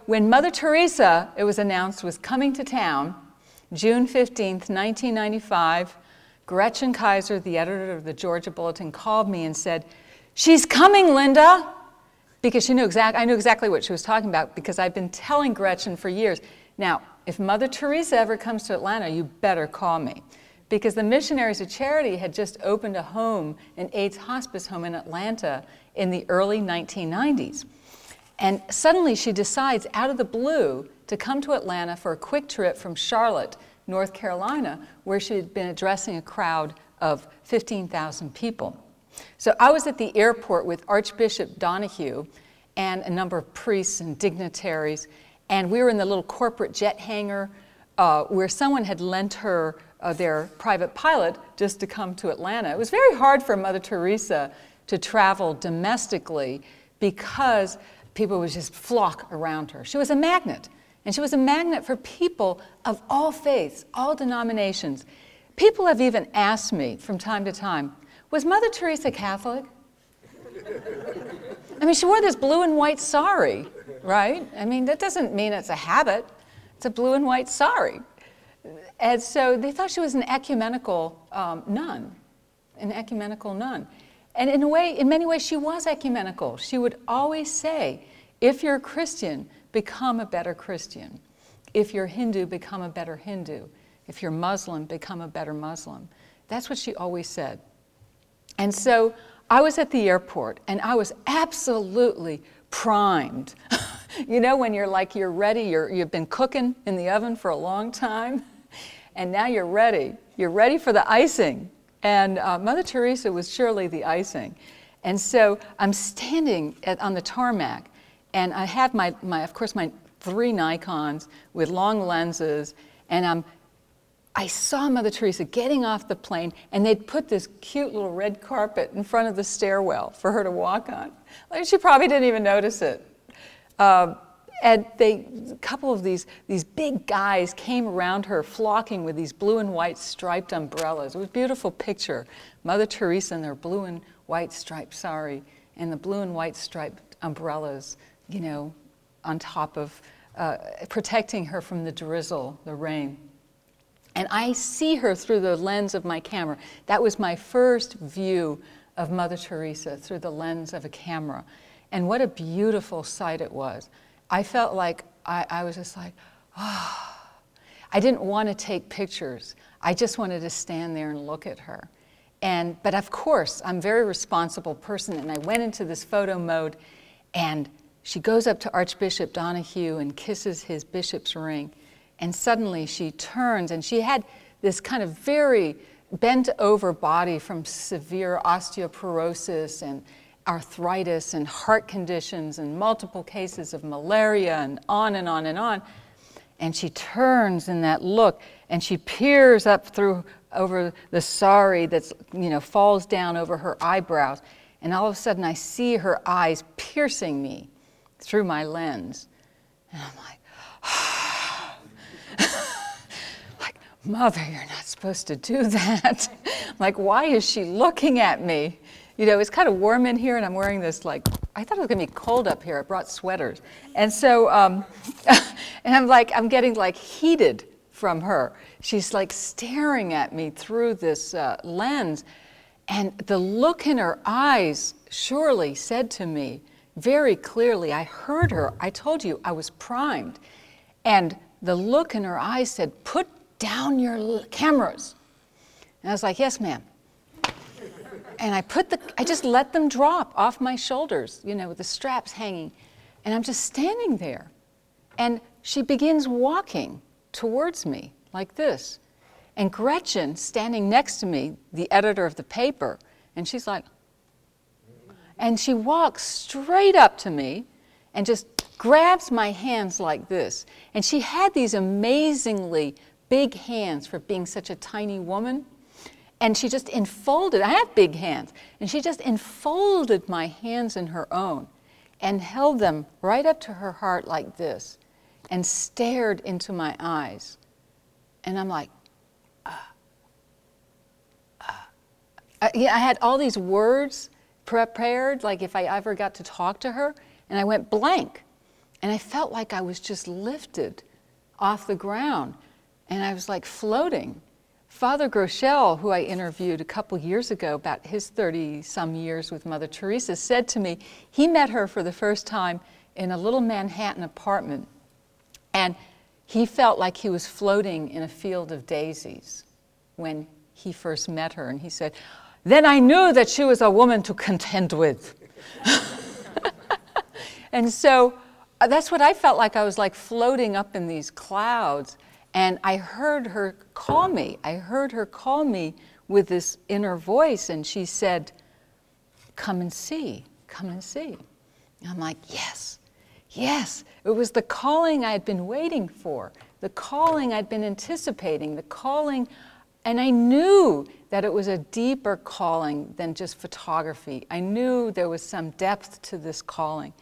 when Mother Teresa, it was announced, was coming to town, June 15th, 1995, Gretchen Kaiser, the editor of the Georgia Bulletin, called me and said, "She's coming, Linda," because I knew exactly what she was talking about because I've been telling Gretchen for years. Now, if Mother Teresa ever comes to Atlanta, you better call me, because the Missionaries of Charity had just opened a home, an AIDS hospice home in Atlanta in the early 1990s. And suddenly she decides, out of the blue, to come to Atlanta for a quick trip from Charlotte, North Carolina, where she had been addressing a crowd of 15,000 people. So I was at the airport with Archbishop Donahue and a number of priests and dignitaries, and we were in the little corporate jet hangar where someone had lent her their private pilot just to come to Atlanta. It was very hard for Mother Teresa to travel domestically because people would just flock around her. She was a magnet, and she was a magnet for people of all faiths, all denominations. People have even asked me from time to time, was Mother Teresa Catholic? I mean, she wore this blue and white sari, right? I mean, that doesn't mean it's a habit. It's a blue and white sari. And so they thought she was an ecumenical nun, an ecumenical nun. And in many ways, she was ecumenical. She would always say, if you're a Christian, become a better Christian. If you're Hindu, become a better Hindu. If you're Muslim, become a better Muslim. That's what she always said. And so I was at the airport, and I was absolutely primed. You know, when you're like, you're ready, you've been cooking in the oven for a long time, and now you're ready. You're ready for the icing. And Mother Teresa was surely the icing. And so I'm standing on the tarmac, and I have of course, my 3 Nikons with long lenses, and I saw Mother Teresa getting off the plane, and they'd put this cute little red carpet in front of the stairwell for her to walk on. Like, she probably didn't even notice it. And a couple of these big guys came around her, flocking with these blue and white striped umbrellas. It was a beautiful picture. Mother Teresa in their blue and white striped sari, and the blue and white striped umbrellas, you know, on top of protecting her from the drizzle, the rain. And I see her through the lens of my camera. That was my first view of Mother Teresa, through the lens of a camera. And what a beautiful sight it was. I felt like I was just like, oh. I didn't want to take pictures. I just wanted to stand there and look at her. But of course, I'm a very responsible person, and I went into this photo mode, and she goes up to Archbishop Donahue and kisses his bishop's ring. And suddenly she turns, and she had this kind of very bent over body from severe osteoporosis and arthritis and heart conditions and multiple cases of malaria and on and on and on. And she turns in that look, and she peers up over the sari that's, you know, falls down over her eyebrows. And all of a sudden I see her eyes piercing me through my lens. And I'm like, Mother, you're not supposed to do that. Like, why is she looking at me? You know, it's kind of warm in here, and I'm wearing this, like, I thought it was going to be cold up here. I brought sweaters. And so, and I'm getting, like, heated from her. She's, like, staring at me through this lens. And the look in her eyes surely said to me very clearly, I heard her. I told you I was primed. And the look in her eyes said, put down your cameras. And I was like, yes, ma'am. And I just let them drop off my shoulders, you know, with the straps hanging. And I'm just standing there. And she begins walking towards me like this. And Gretchen, standing next to me, the editor of the paper, and she's like, and she walks straight up to me and just grabs my hands like this. And she had these amazingly big hands for being such a tiny woman. And she just enfolded, I have big hands, and she just enfolded my hands in her own and held them right up to her heart like this and stared into my eyes. And I'm like, I had all these words prepared, like if I ever got to talk to her, and I went blank. And I felt like I was just lifted off the ground, and I was like floating. Father Groeschel, who I interviewed a couple years ago about his 30-some years with Mother Teresa, said to me he met her for the first time in a little Manhattan apartment, and he felt like he was floating in a field of daisies when he first met her. And he said, then I knew that she was a woman to contend with. And so that's what I felt like. I was like floating up in these clouds, and I heard her call me. I heard her call me with this inner voice, and she said, come and see, come and see. And I'm like, yes, yes. It was the calling I had been waiting for, the calling I'd been anticipating, the calling, and I knew that it was a deeper calling than just photography. I knew there was some depth to this calling.